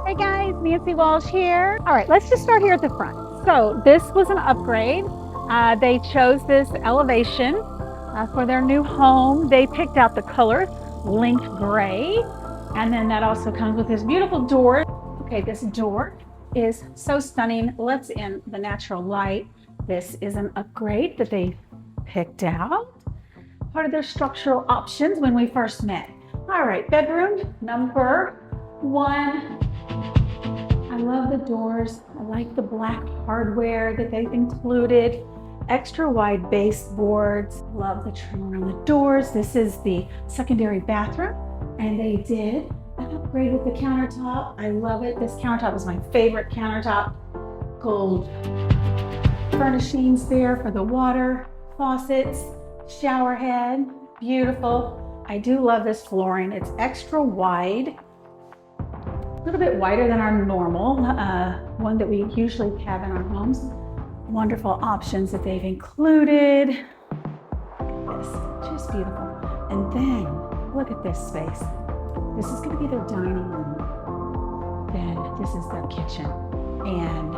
Hey guys, Nancy Walsh here. All right, let's just start here at the front. So this was an upgrade. They chose this elevation for their new home. They picked out the color link gray, and then that also comes with this beautiful door. Okay, this door is so stunning. Let's in the natural light. This is an upgrade that they picked out. Part of their structural options when we first met. All right, bedroom number 1. I love the doors. I like the black hardware that they've included. Extra wide baseboards. Love the trim around the doors. This is the secondary bathroom, and they did an upgrade with the countertop. I love it. This countertop is my favorite countertop. Gold furnishings there for the water, faucets, shower head. Beautiful. I do love this flooring. It's extra wide. A little bit wider than our normal one that we usually have in our homes. Wonderful options that they've included. Look at this, just beautiful. And then look at this space. This is going to be their dining room. Then this is their kitchen. And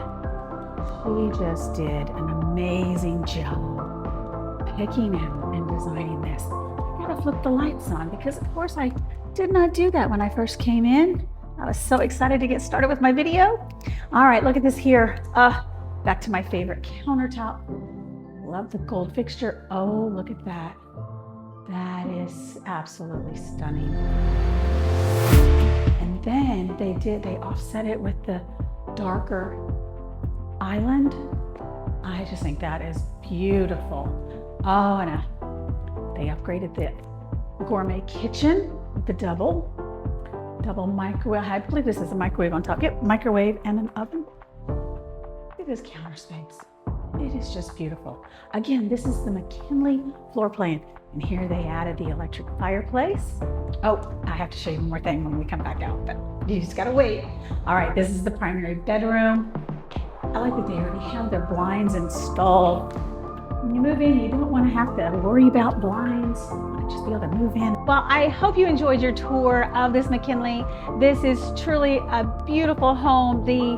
she just did an amazing job picking out and designing this. I gotta flip the lights on because of course I did not do that when I first came in. I was so excited to get started with my video. All right, look at this here. Back to my favorite countertop. Love the gold fixture. Oh, look at that. That is absolutely stunning. And then they offset it with the darker island. I just think that is beautiful. Oh, and they upgraded the gourmet kitchen with the double microwave. I believe this is a microwave on top. Yep, microwave and an oven. Look at this counter space. It is just beautiful. Again, this is the McKinley floor plan. And here they added the electric fireplace. Oh, I have to show you one more thing when we come back out, but you just gotta wait. All right, this is the primary bedroom. I like that they already have their blinds installed. When you move in, you don't want to have to worry about blinds. You want to just be able to move in. Well, I hope you enjoyed your tour of this McKinley. This is truly a beautiful home. The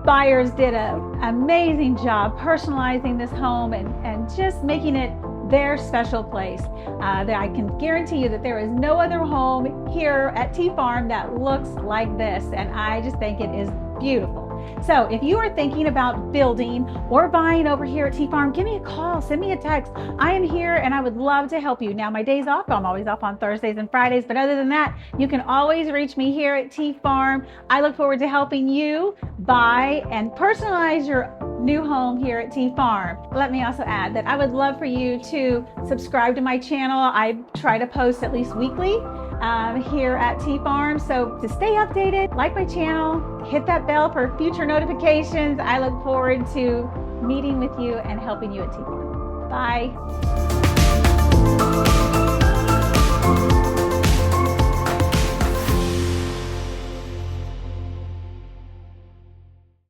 buyers did an amazing job personalizing this home and just making it their special place. That I can guarantee you that there is no other home here at T Farm that looks like this, and I just think it is beautiful. So if you are thinking about building or buying over here at T Farm, give me a call, send me a text. I am here and I would love to help you. Now my days off, I'm always off on Thursdays and Fridays, but other than that, you can always reach me here at T Farm. I look forward to helping you buy and personalize your new home here at T Farm. Let me also add that I would love for you to subscribe to my channel. I try to post at least weekly here at T Farm. So to stay updated, like my channel, hit that bell for future notifications. I look forward to meeting with you and helping you at T Farm. Bye.